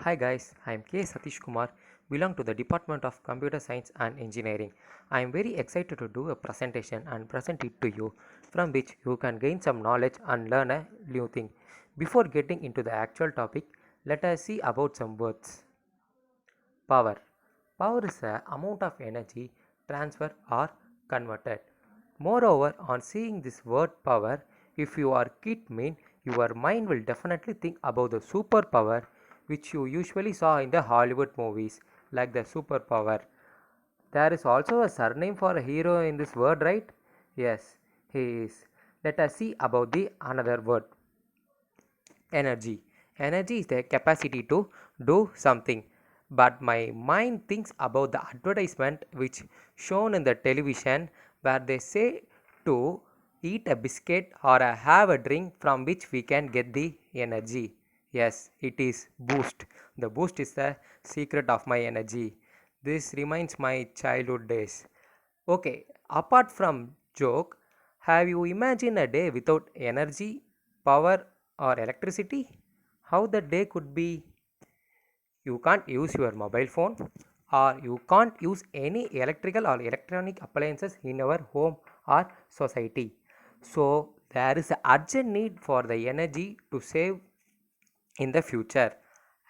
Hi guys, I am K. Satish Kumar, belong to the Department of Computer Science and Engineering. I am very excited to do a presentation and present it to you, from which you can gain some knowledge and learn a new thing. Before getting into the actual topic, let us see about some words. Power. Power is the amount of energy transferred or converted. Moreover, on seeing this word power, if you are kid mean, your mind will definitely think about the superpower which you usually saw in the Hollywood movies, like the superpower. There is also a surname for a hero in this word, right? Yes, he is. Let us see about the another word. Energy. Energy is the capacity to do something. But my mind thinks about the advertisement which shown in the television where they say to eat a biscuit or have a drink from which we can get the energy. Yes, it is boost. The boost is the secret of my energy. This reminds my childhood days. Okay, apart from joke, have you imagined a day without energy, power, or electricity? How the day could be? You can't use your mobile phone, or you can't use any electrical or electronic appliances in our home or society. So, there is an urgent need for the energy to save in the future.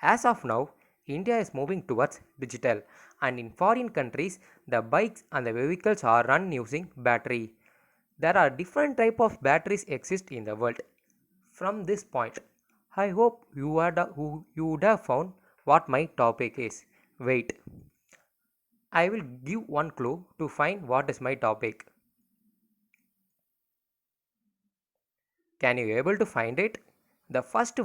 As of now, India is moving towards digital, and in foreign countries, the bikes and the vehicles are run using battery. There are different type of batteries exist in the world. From this point, I hope you would have found what my topic is. Wait, I will give one clue to find what is my topic. Can you able to find it? The first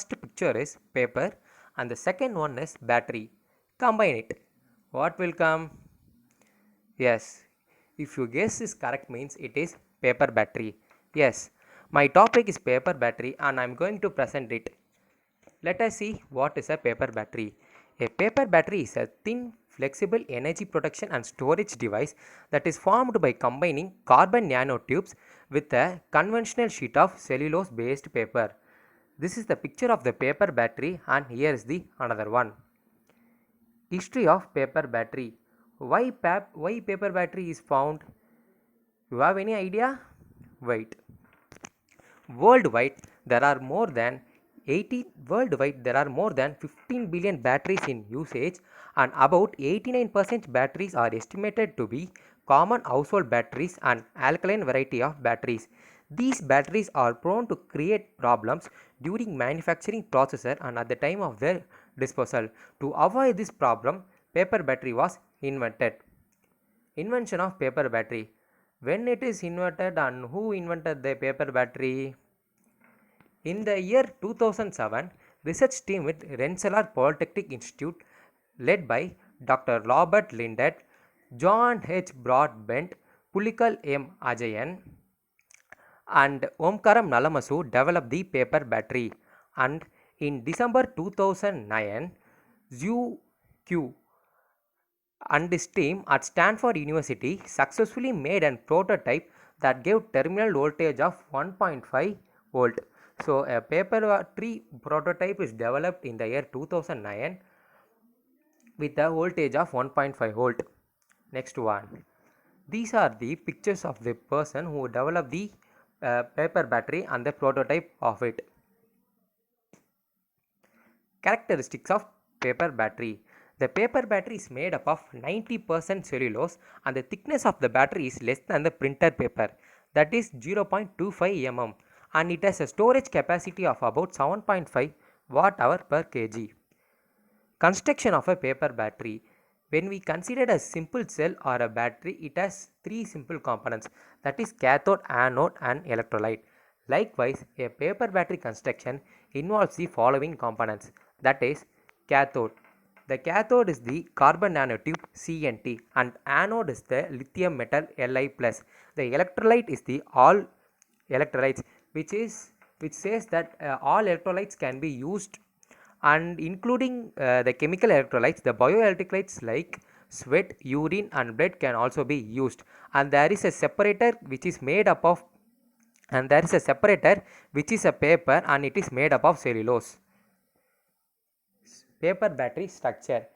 picture is paper and the second one is battery. Combine it. What will come? Yes. If you guess is correct means it is paper battery. Yes. My topic is paper battery and I am going to present it. Let us see what is a paper battery. A paper battery is a thin, flexible energy protection and storage device that is formed by combining carbon nanotubes with a conventional sheet of cellulose based paper. This is the picture of the paper battery and here is the another one. History of paper battery. Why paper battery is found? You have any idea? Wait. Worldwide, there are more than 15 billion batteries in usage and about 89% batteries are estimated to be common household batteries and alkaline variety of batteries. These batteries are prone to create problems during manufacturing processor and at the time of their disposal. To avoid this problem, paper battery was invented. Invention of paper battery. When it is invented and who invented the paper battery? In the year 2007, research team with Rensselaer Polytechnic Institute led by Dr. Robert Lindet, John H. Broadbent, Pulikal M. Ajayan and Omkaram Nalamasu developed the paper battery and in December 2009, Zhu Q and his team at Stanford University successfully made a prototype that gave terminal voltage of 1.5 volt. So a paper battery prototype is developed in the year 2009 with a voltage of 1.5 volt. Next one. These are the pictures of the person who developed the paper battery and the prototype of it. Characteristics of paper battery. The paper battery is made up of 90% cellulose and the thickness of the battery is less than the printer paper, that is 0.25 mm, and it has a storage capacity of about 7.5 watt hour per kg. Construction of a paper battery. When we consider a simple cell or a battery, it has three simple components, that is cathode, anode and electrolyte. Likewise, a paper battery construction involves the following components, that is cathode. The cathode is the carbon nanotube CNT and anode is the lithium metal Li+. The electrolyte is the all electrolytes which says that all electrolytes can be used and including the chemical electrolytes, the bioelectrolytes like sweat, urine and blood can also be used, and there is a separator which is made up of and there is a separator which is a paper and it is made up of cellulose. paper battery structure.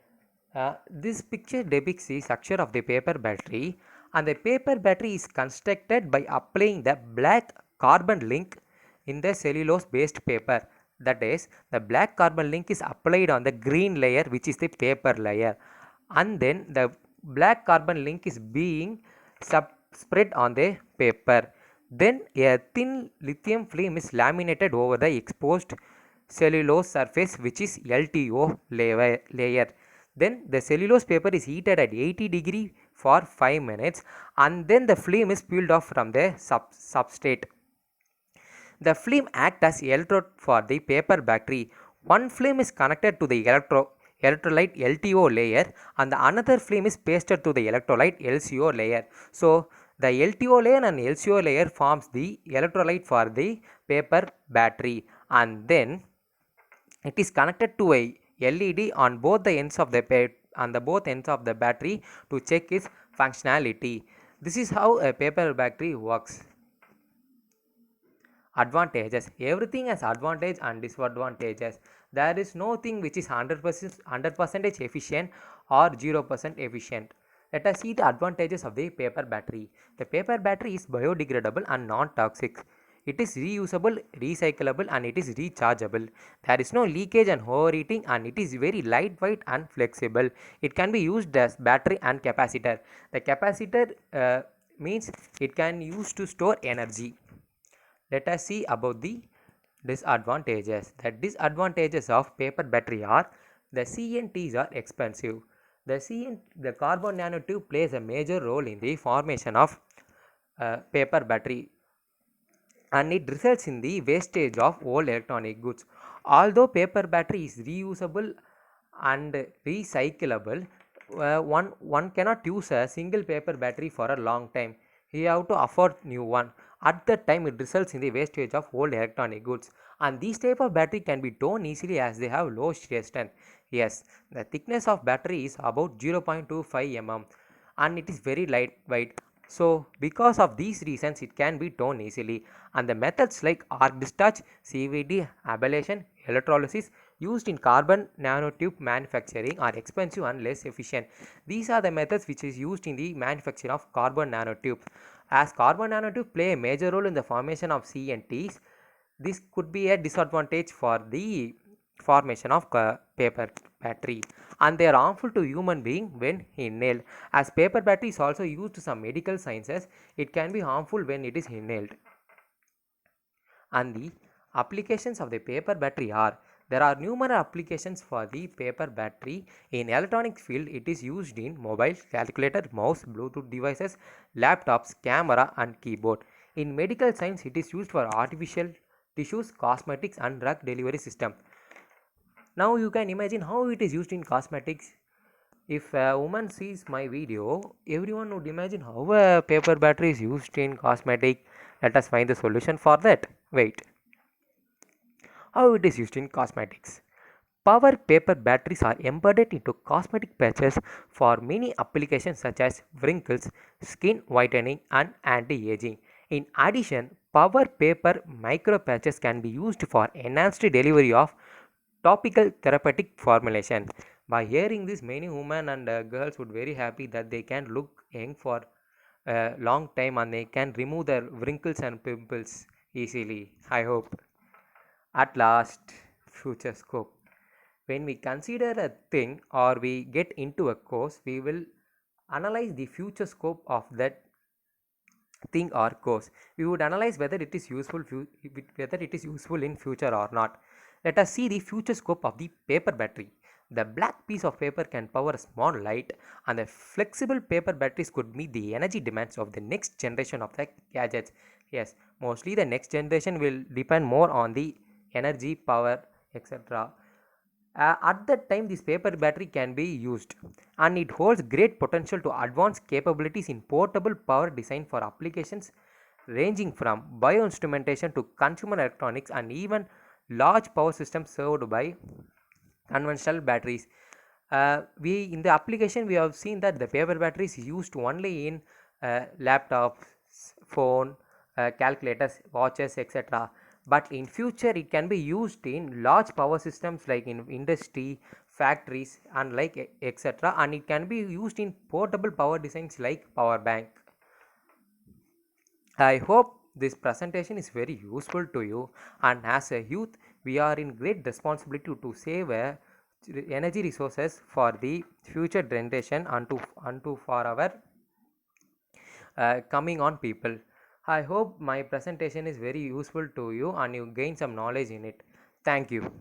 This picture depicts the structure of the paper battery, and the paper battery is constructed by applying the black carbon link in the cellulose based paper. That is, the black carbon link is applied on the green layer, which is the paper layer, and then the black carbon link is being spread on the paper. Then a thin lithium film is laminated over the exposed cellulose surface, which is LTO layer. Then the cellulose paper is heated at 80 degree for 5 minutes, and then the film is peeled off from the substrate. The film acts as electrode for the paper battery. One film is connected to the electrolyte LTO layer, and the another film is pasted to the electrolyte LCO layer. So the LTO layer and LCO layer forms the electrolyte for the paper battery, and then it is connected to a LED on both the ends of the both ends of the battery to check its functionality. This is how a paper battery works. Advantages: everything has advantage and disadvantages. There is no thing which is 100% efficient or 0% efficient. Let us see the advantages of the paper battery. The paper battery is biodegradable and non-toxic. It is reusable, recyclable, and it is rechargeable. There is no leakage and overheating, and it is very lightweight and flexible. It can be used as battery and capacitor. The capacitor means it can use to store energy. Let us see about the disadvantages. The disadvantages of paper battery are: the CNTs are expensive. The carbon nanotube plays a major role in the formation of paper battery, and it results in the wastage of old electronic goods. Although paper battery is reusable and recyclable, one cannot use a single paper battery for a long time. You have to afford new one. At that time, it results in the wastage of old electronic goods, and these type of battery can be torn easily as they have low shear strength. Yes, the thickness of battery is about 0.25 mm, and it is very lightweight. So because of these reasons, it can be torn easily, and the methods like arc discharge, CVD, ablation, electrolysis used in carbon nanotube manufacturing are expensive and less efficient. These are the methods which is used in the manufacture of carbon nanotube. As carbon nanotube play a major role in the formation of CNTs, this could be a disadvantage for the formation of paper battery, and they are harmful to human being when inhaled. As paper battery is also used in some medical sciences, it can be harmful when it is inhaled. And the applications of the paper battery are: there are numerous applications for the paper battery. In electronic field, it is used in mobile, calculator, mouse, Bluetooth devices, laptops, camera, and keyboard. In medical science, it is used for artificial tissues, cosmetics, and drug delivery system. Now you can imagine how it is used in cosmetics. If a woman sees my video, everyone would imagine how a paper battery is used in cosmetic. Let us find the solution for that. Wait. How it is used in cosmetics. Power paper batteries are embedded into cosmetic patches for many applications such as wrinkles, skin whitening, and anti-aging. In addition, power paper micro patches can be used for enhanced delivery of topical therapeutic formulation. By hearing this, many women and girls would very happy that they can look young for a long time, and they can remove their wrinkles and pimples easily. I hope. At last, future scope. When we consider a thing or we get into a course, we will analyze the future scope of that thing or course. We would analyze whether it is useful in future or not. Let us see the future scope of the paper battery. The black piece of paper can power a small light, and the flexible paper batteries could meet the energy demands of the next generation of the gadgets. Yes, mostly the next generation will depend more on the energy, power, etc. At that time, this paper battery can be used, and it holds great potential to advance capabilities in portable power design for applications ranging from bioinstrumentation to consumer electronics, and even large power systems served by conventional batteries. We in the application we have seen that the paper battery is used only in laptops, phone, calculators, watches, etc. But in future it can be used in large power systems like in industry, factories and like etc, and it can be used in portable power designs like power bank. I hope this presentation is very useful to you, and as a youth we are in great responsibility to save energy resources for the future generation and to for our coming on people. I hope my presentation is very useful to you and you gain some knowledge in it. Thank you.